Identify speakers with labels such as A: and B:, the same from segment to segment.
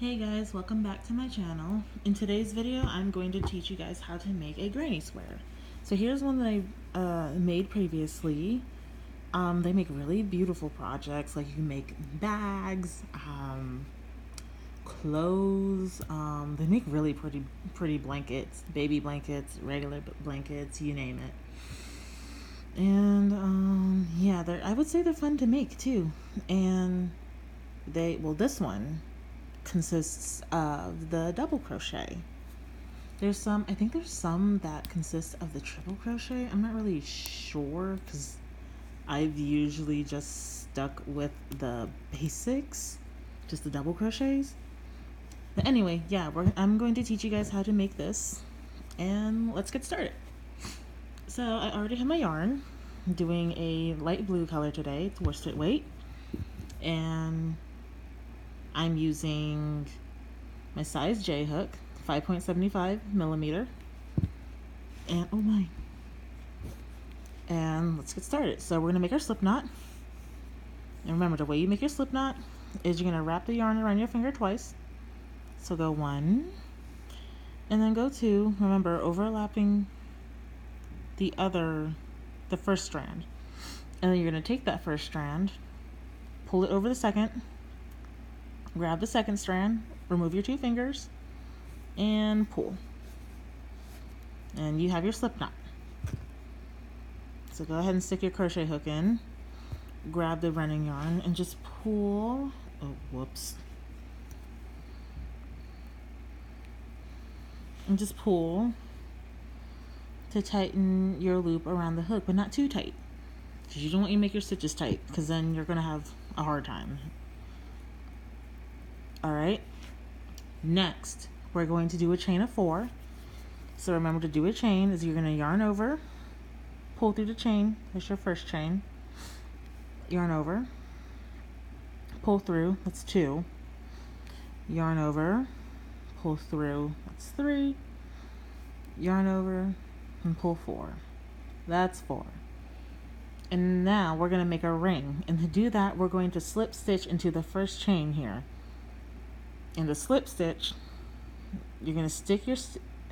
A: Hey guys, welcome back to my channel. In today's video, I'm going to teach you guys how to make a granny square. So here's one that I made previously. They make really beautiful projects, like you can make bags, clothes. They make really pretty blankets, baby blankets, regular blankets, you name it. And yeah, I would say they're fun to make too. And this one consists of the double crochet. I think there's some that consist of the triple crochet. I'm not really sure because I've usually just stuck with the basics, just the double crochets. But anyway, yeah, I'm going to teach you guys how to make this, and let's get started. So I already have my yarn. I'm doing a light blue color today. It's worsted weight, and I'm using my size J hook, 5.75 millimeter, and oh my. And let's get started. So we're gonna make our slip knot. And remember, the way you make your slip knot is you're gonna wrap the yarn around your finger twice. So go 1, and then go 2. Remember, overlapping the first strand. And then you're gonna take that first strand, pull it over the second, grab the second strand, remove your 2 fingers, and pull. And you have your slip knot. So go ahead and stick your crochet hook in, grab the running yarn, and just pull. Oh, whoops. And just pull to tighten your loop around the hook, but not too tight, because you don't want you to make your stitches tight, because then you're going to have a hard time. Alright, next we're going to do a chain of 4. So remember, to do a chain is you're going to yarn over, pull through the chain, that's your first chain, yarn over, pull through, that's 2, yarn over, pull through, that's 3, yarn over, and pull 4, that's 4. And now we're going to make a ring, and to do that we're going to slip stitch into the first chain here. In the slip stitch, you're going to stick your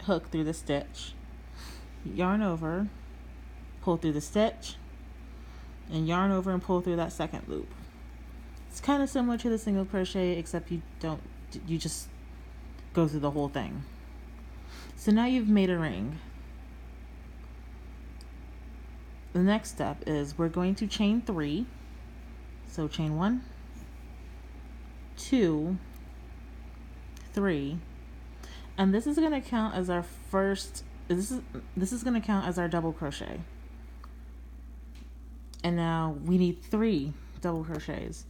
A: hook through the stitch, yarn over, pull through the stitch, and yarn over and pull through that second loop. It's kind of similar to the single crochet, except you just go through the whole thing. So now you've made a ring. The next step is we're going to chain 3. So chain 1, 2, 3, and this is going to count as our first. This is going to count as our double crochet. And now we need 3 double crochets.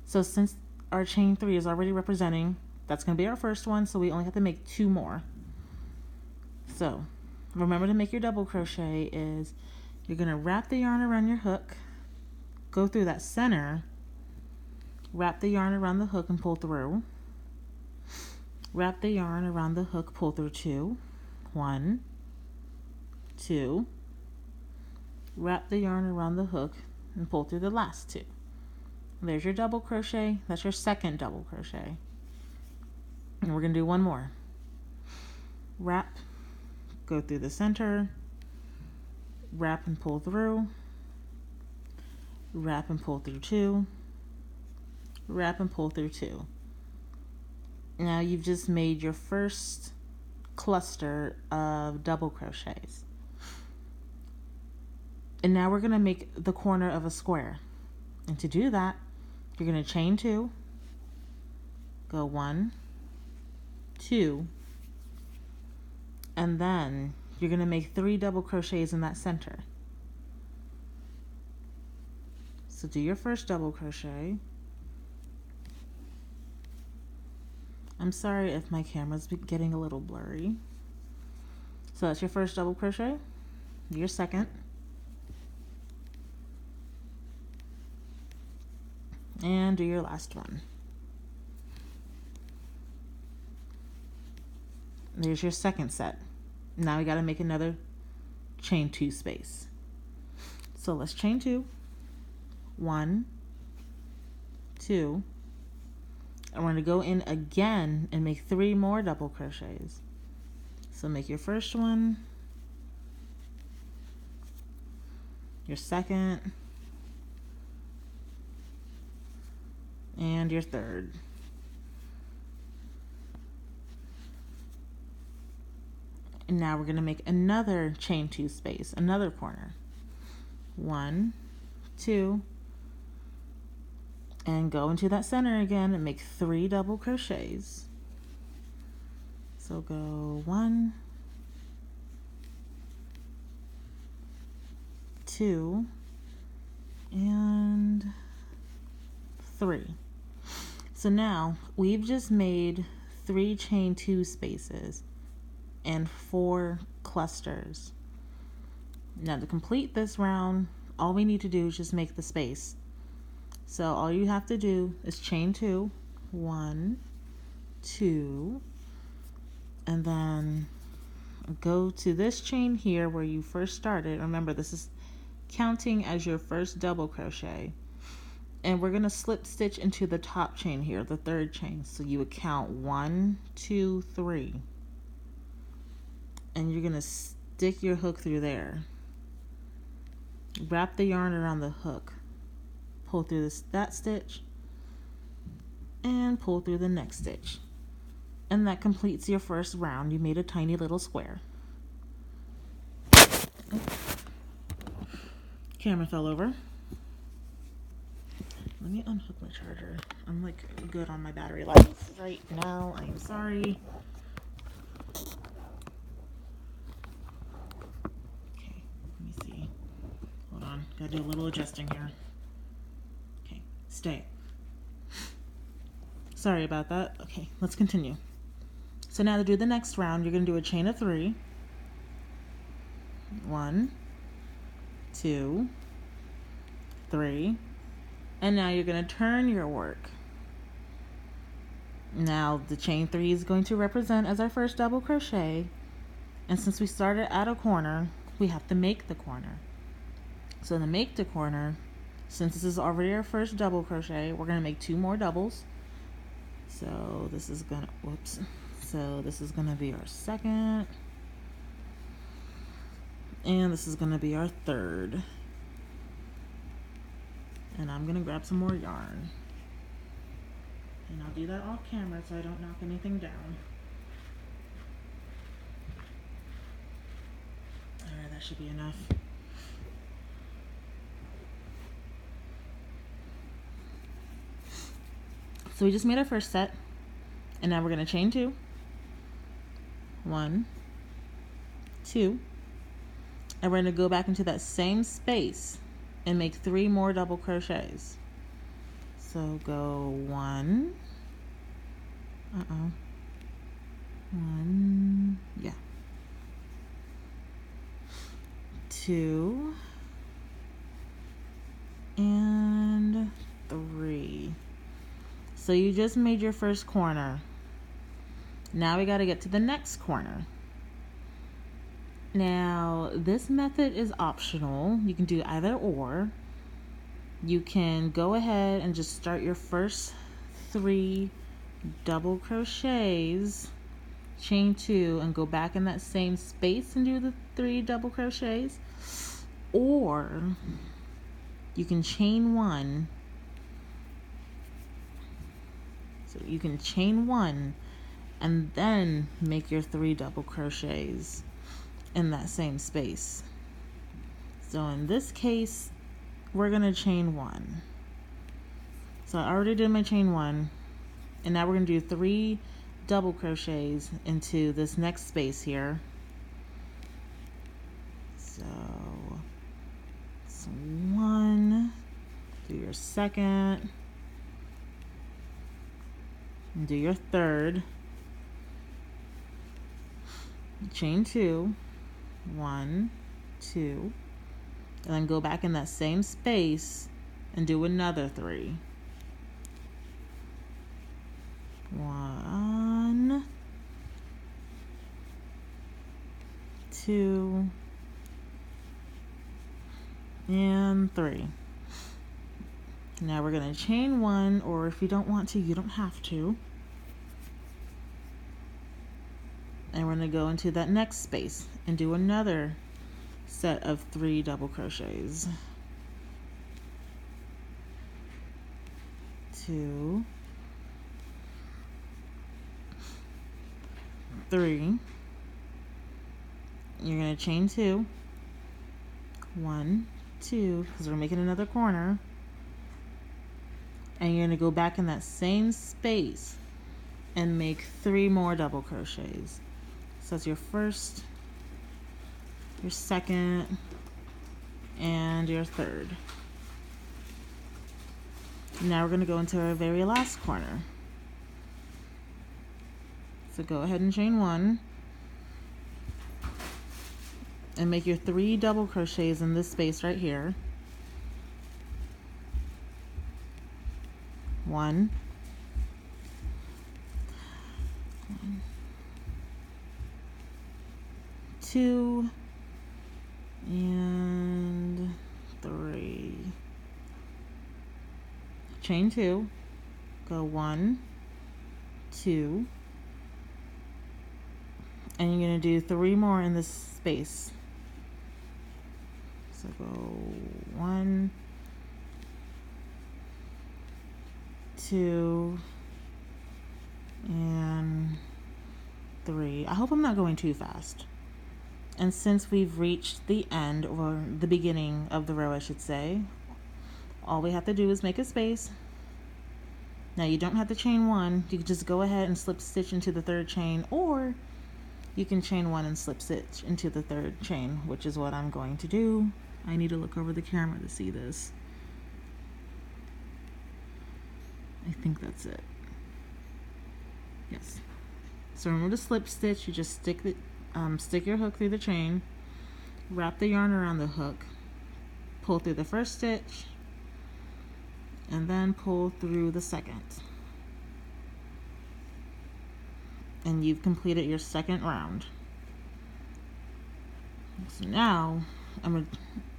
A: So since our chain 3 is already representing, that's going to be our first one, so we only have to make 2 more. So remember, to make your double crochet is you're going to wrap the yarn around your hook, go through that center, wrap the yarn around the hook and pull through, wrap the yarn around the hook, pull through 2, 1, 2, wrap the yarn around the hook and pull through the last 2. There's your double crochet. That's your second double crochet. And we're going to do one more. Wrap, go through the center, wrap and pull through, wrap and pull through 2, wrap and pull through 2. Now you've just made your first cluster of double crochets. And now we're going to make the corner of a square. And to do that, you're going to chain 2, go 1, 2, and then you're going to make 3 double crochets in that center. So do your first double crochet. I'm sorry if my camera's getting a little blurry. So that's your first double crochet. Do your second. And do your last one. There's your second set. Now we got to make another chain 2 space. So let's chain 2. 1, 2, I'm going to go in again and make 3 more double crochets. So make your first one, your second, and your third. And now we're going to make another chain 2 space, another corner. 1, 2, and go into that center again and make 3 double crochets. So go 1, 2, and 3. So now we've just made 3 chain 2 spaces and 4 clusters. Now to complete this round, all we need to do is just make the space. So all you have to do is chain 2, 1, 2, and then go to this chain here where you first started. Remember, this is counting as your first double crochet. And we're going to slip stitch into the top chain here, the third chain. So you would count 1, 2, 3. And you're going to stick your hook through there. Wrap the yarn around the hook. Pull through that stitch. And pull through the next stitch. And that completes your first round. You made a tiny little square. Camera fell over. Let me unhook my charger. I'm like good on my battery life right now. I am sorry. Okay, let me see. Hold on. Gotta do a little adjusting here. Okay, stay. Sorry about that. Okay, let's continue. So now to do the next round, you're gonna do a chain of 3. 1, 2, 3. And now you're going to turn your work. Now the chain 3 is going to represent as our first double crochet. And since we started at a corner, we have to make the corner. So to make the corner, since this is already our first double crochet, we're going to make 2 more doubles. So this is going to, So this is going to be our second. And this is going to be our third. And I'm going to grab some more yarn. And I'll do that off camera so I don't knock anything down. Alright, that should be enough. So we just made our first set. And now we're going to chain 2. 1, 2. And we're going to go back into that same space and make 3 more double crochets. So go 1, 1, yeah, 2, and 3. So you just made your first corner. Now we got to get to the next corner. Now, this method is optional. You can do either or. You can go ahead and just start your first 3 double crochets, chain 2, and go back in that same space and do the 3 double crochets. Or you can chain 1. So you can chain 1 and then make your 3 double crochets in that same space. So in this case, we're gonna chain 1. So I already did my chain 1, and now we're gonna do 3 double crochets into this next space here. So it's 1, do your second, and do your third, chain 2, 1, 2, and then go back in that same space and do another 3. 1, 2, and 3. Now we're going to chain one, or if you don't want to, you don't have to. And we're going to go into that next space and do another set of 3 double crochets. 2, 3. You're going to chain 2. 1, 2, because we're making another corner. And you're going to go back in that same space and make 3 more double crochets. So that's your first, your second, and your third. Now we're going to go into our very last corner. So go ahead and chain 1 and make your 3 double crochets in this space right here. 1, 2, and 3. Chain 2, go 1, 2, and you're going to do 3 more in this space. So go 1, 2, and 3. I hope I'm not going too fast. And since we've reached the end, or the beginning of the row, I should say, all we have to do is make a space. Now you don't have to chain 1. You can just go ahead and slip stitch into the 3rd chain, or you can chain 1 and slip stitch into the 3rd chain, which is what I'm going to do. I need to look over the camera to see this. I think that's it. Yes. So remember to slip stitch. You just stick your hook through the chain, wrap the yarn around the hook, pull through the first stitch, and then pull through the second. And you've completed your second round. So now we're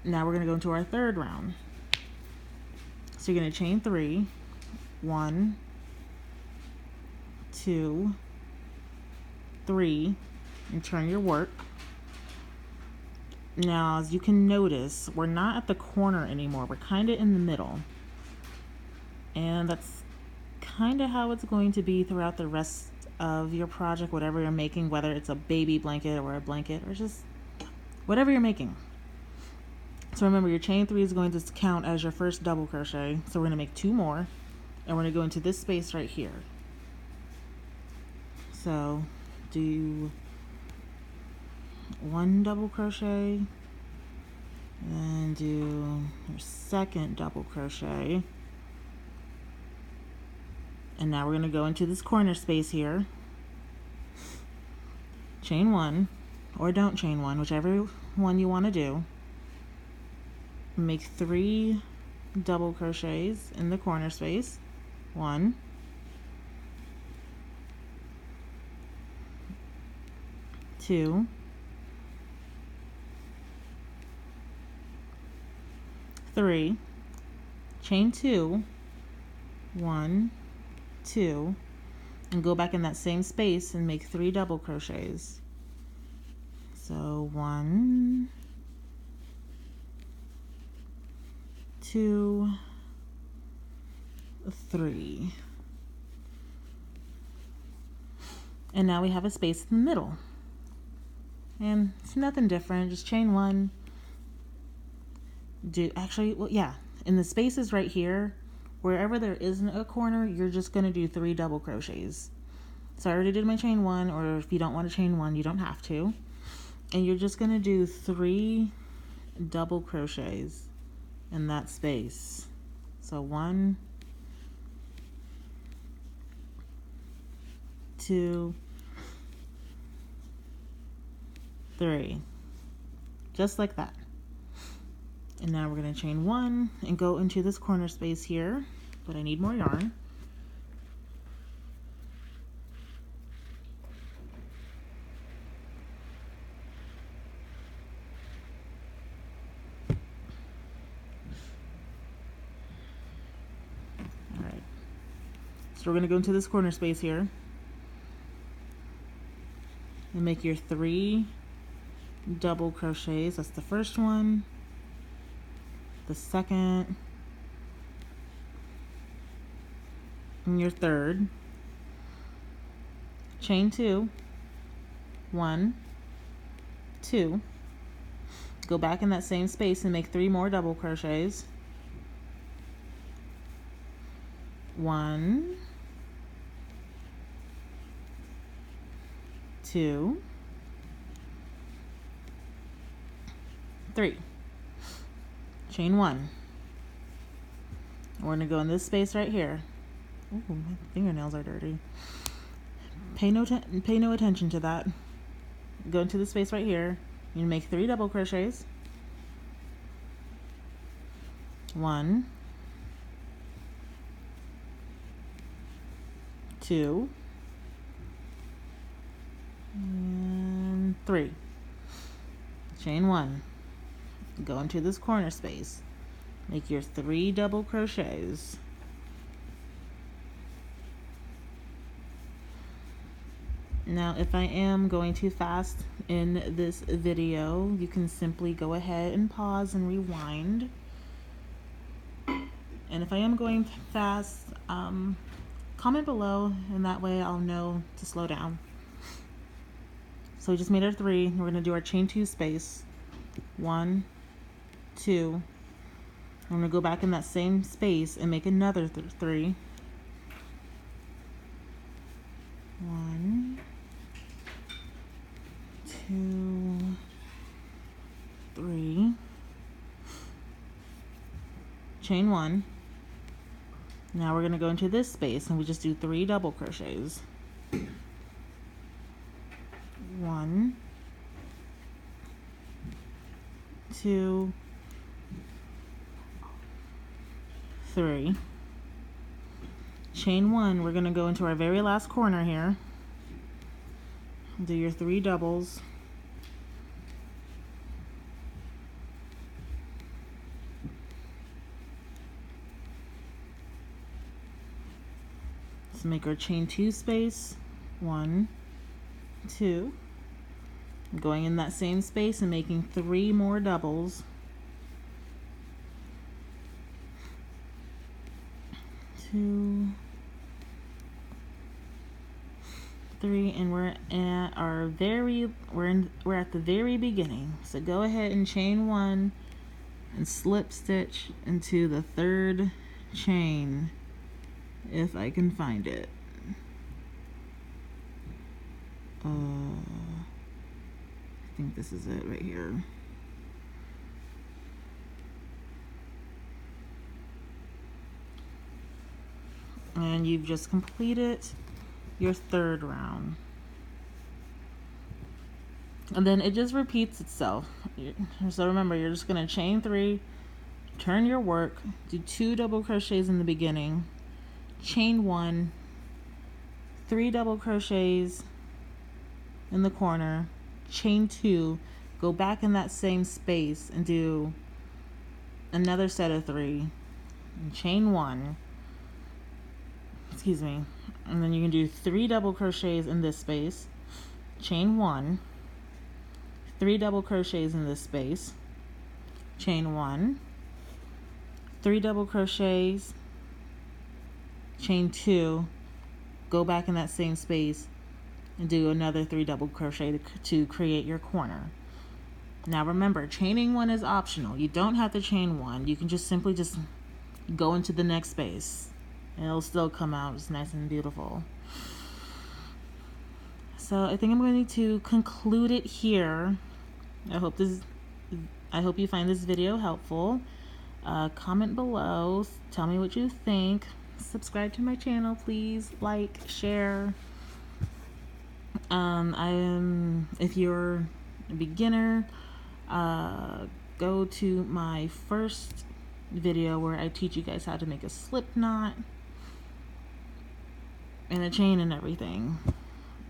A: going to go into our 3rd round. So you're going to chain 3, 1, 2, 3, and turn your work. Now, as you can notice, we're not at the corner anymore. We're kind of in the middle. And that's kind of how it's going to be throughout the rest of your project, whatever you're making, whether it's a baby blanket or a blanket or just whatever you're making. So remember, your chain 3 is going to count as your first double crochet. So we're going to make 2 more, and we're going to go into this space right here. So do 1 double crochet, and do your second double crochet. And now we're going to go into this corner space here. Chain 1, or don't chain 1, whichever one you want to do. Make 3 double crochets in the corner space. 1, 2, 3, chain 2, 1, 2, and go back in that same space and make 3 double crochets. So 1, 2, 3. And now we have a space in the middle. And it's nothing different, just chain 1. In the spaces right here, wherever there isn't a corner, you're just going to do 3 double crochets. So I already did my chain 1, or if you don't want to chain 1, you don't have to. And you're just going to do 3 double crochets in that space. So 1, 2, 3. Just like that. And now we're going to chain 1 and go into this corner space here, but I need more yarn. So we're going to go into this corner space here and make your 3 double crochets. That's the first one, the second, and your third. Chain 2, 1, 2. Go back in that same space and make 3 more double crochets. 1, 2, 3. Chain 1. We're going to go in this space right here. Ooh, my fingernails are dirty. Pay no attention to that. Go into the space right here. You make 3 double crochets. 1, 2, and 3. Chain 1. Go into this corner space. Make your 3 double crochets. Now, if I am going too fast in this video, you can simply go ahead and pause and rewind. And if I am going fast, comment below, and that way I'll know to slow down. So we just made our 3. We're going to do our chain 2 space. 1, 2. I'm going to go back in that same space and make another 3. 1, 2, 3. Chain 1. Now we're going to go into this space and we just do 3 double crochets. 1, 2, 3. Chain 1. We're going to go into our very last corner here. Do your 3 doubles. Let's make our chain 2 space. 1, 2. Going in that same space and making 3 more doubles. 2, 3, and we're at the very beginning. So go ahead and chain 1 and slip stitch into the 3rd chain if I can find it. I think this is it right here. And you've just completed your 3rd round. And then it just repeats itself. So remember, you're just going to chain 3, turn your work, do 2 double crochets in the beginning, chain 1, 3 double crochets in the corner, chain 2, go back in that same space and do another set of 3, and chain 1. Excuse me. And then you can do 3 double crochets in this space, chain 1, 3 double crochets in this space, chain 1, 3 double crochets, chain 2, go back in that same space and do another 3 double crochet to create your corner. Now remember, chaining 1 is optional. You don't have to chain 1. You can just simply just go into the next space and it'll still come out just nice and beautiful. So I think I'm going to conclude it here. I hope you find this video helpful. Comment below, tell me what you think. Subscribe to my channel, please. Like, share. If you're a beginner, go to my first video where I teach you guys how to make a slip knot and a chain and everything.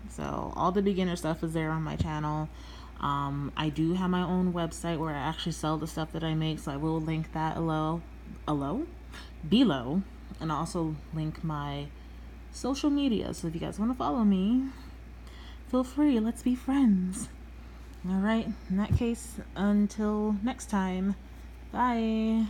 A: So all the beginner stuff is there on my channel. I do have my own website where I actually sell the stuff that I make, so I will link that below, and also link my social media. So if you guys want to follow me, feel free. Let's be friends. All right. In that case, until next time, bye.